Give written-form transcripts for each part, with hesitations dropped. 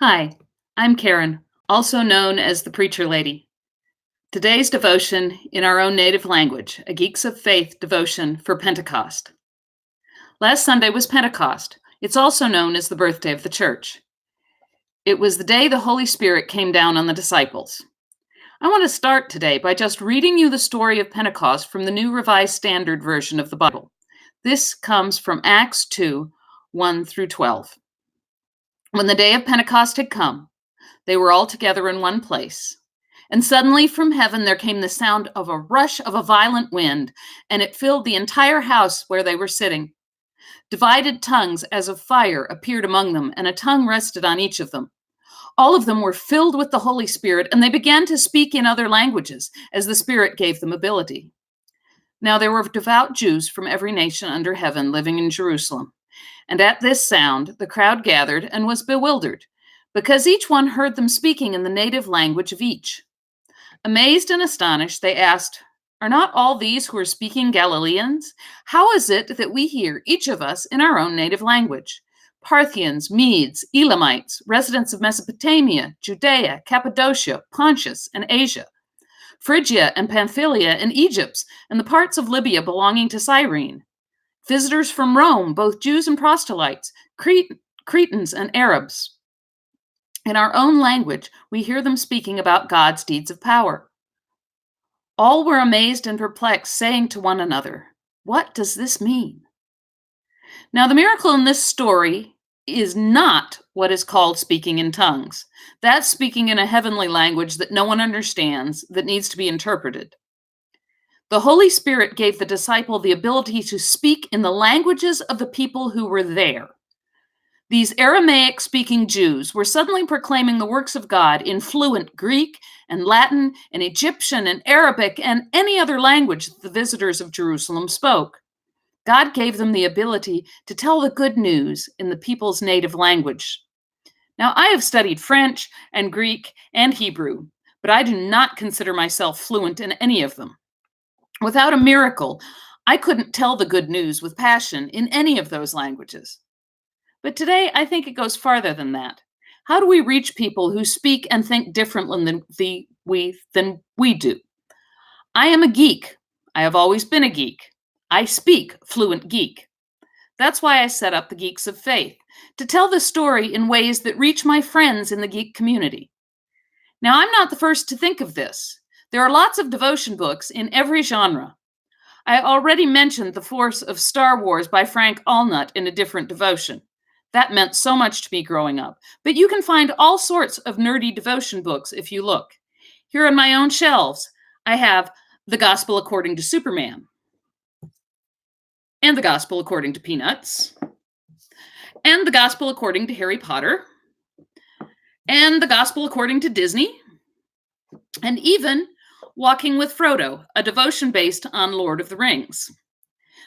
Hi, I'm Karen, also known as the Preacherlady. Today's devotion in our own native language, a Geeks of Faith devotion for Pentecost. Last Sunday was Pentecost. It's also known as the birthday of the church. It was the day the Holy Spirit came down on the disciples. I want to start today by just reading you the story of Pentecost from the New Revised Standard Version of the Bible. This comes from Acts 2 1 through 12. When the day of Pentecost had come, they were all together in one place. And suddenly from heaven there came the sound of a rush of a violent wind, and it filled the entire house where they were sitting. Divided tongues as of fire appeared among them, and a tongue rested on each of them. All of them were filled with the Holy Spirit, and they began to speak in other languages, as the Spirit gave them ability. Now there were devout Jews from every nation under heaven living in Jerusalem. And at this sound the crowd gathered and was bewildered, because each one heard them speaking in the native language of each. Amazed and astonished, they asked, "Are not all these who are speaking Galileans? How is it that we hear, each of us, in our own native language? Parthians, Medes, Elamites, residents of Mesopotamia, Judea, Cappadocia, Pontus, and Asia, Phrygia and Pamphylia, and Egypt, and the parts of Libya belonging to Cyrene, visitors from Rome, both Jews and proselytes, Cretans and Arabs. In our own language, we hear them speaking about God's deeds of power." All were amazed and perplexed, saying to one another, "What does this mean?" Now, the miracle in this story is not what is called speaking in tongues. That's speaking in a heavenly language that no one understands, that needs to be interpreted. The Holy Spirit gave the disciple the ability to speak in the languages of the people who were there. These Aramaic-speaking Jews were suddenly proclaiming the works of God in fluent Greek and Latin and Egyptian and Arabic and any other language the visitors of Jerusalem spoke. God gave them the ability to tell the good news in the people's native language. Now, I have studied French and Greek and Hebrew, but I do not consider myself fluent in any of them. Without a miracle, I couldn't tell the good news with passion in any of those languages. But today, I think it goes farther than that. How do we reach people who speak and think differently than we do? I am a geek. I have always been a geek. I speak fluent geek. That's why I set up the Geeks of Faith, to tell the story in ways that reach my friends in the geek community. Now, I'm not the first to think of this. There are lots of devotion books in every genre. I already mentioned The Force of Star Wars by Frank Allnut in a different devotion. That meant so much to me growing up. But you can find all sorts of nerdy devotion books if you look. Here on my own shelves, I have The Gospel According to Superman, and The Gospel According to Peanuts, and The Gospel According to Harry Potter, and The Gospel According to Disney, and even Walking with Frodo, a devotion based on Lord of the Rings.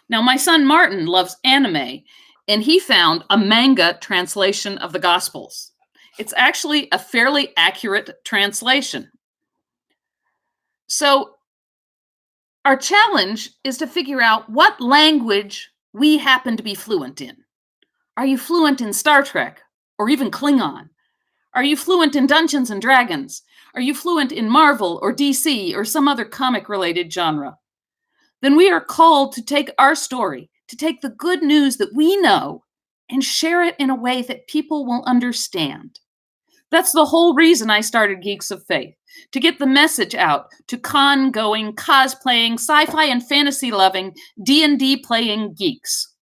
Now, my son Martin loves anime, and he found a manga translation of the Gospels. It's actually a fairly accurate translation. So, our challenge is to figure out what language we happen to be fluent in. Are you fluent in Star Trek or even Klingon? Are you fluent in Dungeons and Dragons? Are you fluent in Marvel or DC or some other comic-related genre? Then we are called to take our story, to take the good news that we know and share it in a way that people will understand. That's the whole reason I started Geeks of Faith, to get the message out to con-going, cosplaying, sci-fi and fantasy-loving, D&D playing geeks.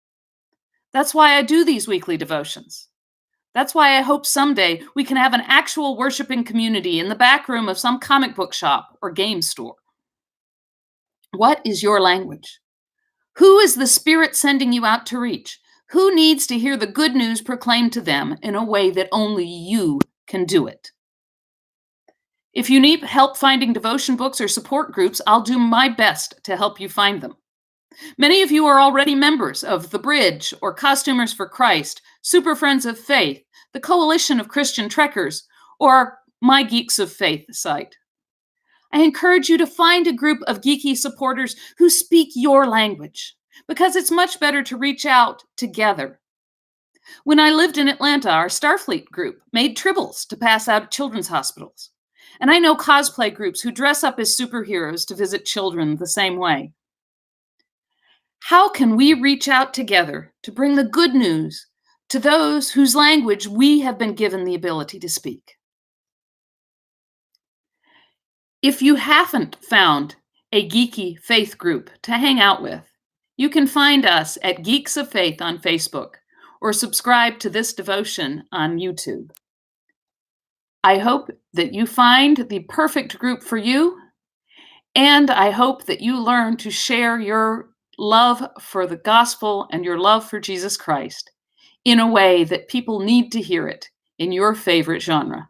That's why I do these weekly devotions. That's why I hope someday we can have an actual worshiping community in the back room of some comic book shop or game store. What is your language? Who is the Spirit sending you out to reach? Who needs to hear the good news proclaimed to them in a way that only you can do it? If you need help finding devotion books or support groups, I'll do my best to help you find them. Many of you are already members of The Bridge or Costumers for Christ, Super Friends of Faith, the Coalition of Christian Trekkers, or my Geeks of Faith site. I encourage you to find a group of geeky supporters who speak your language, because it's much better to reach out together. When I lived in Atlanta, our Starfleet group made tribbles to pass out at children's hospitals. And I know cosplay groups who dress up as superheroes to visit children the same way. How can we reach out together to bring the good news to those whose language we have been given the ability to speak? If you haven't found a geeky faith group to hang out with, you can find us at Geeks of Faith on Facebook or subscribe to this devotion on YouTube. I hope that you find the perfect group for you, and I hope that you learn to share your love for the gospel and your love for Jesus Christ in a way that people need to hear it in your favorite genre.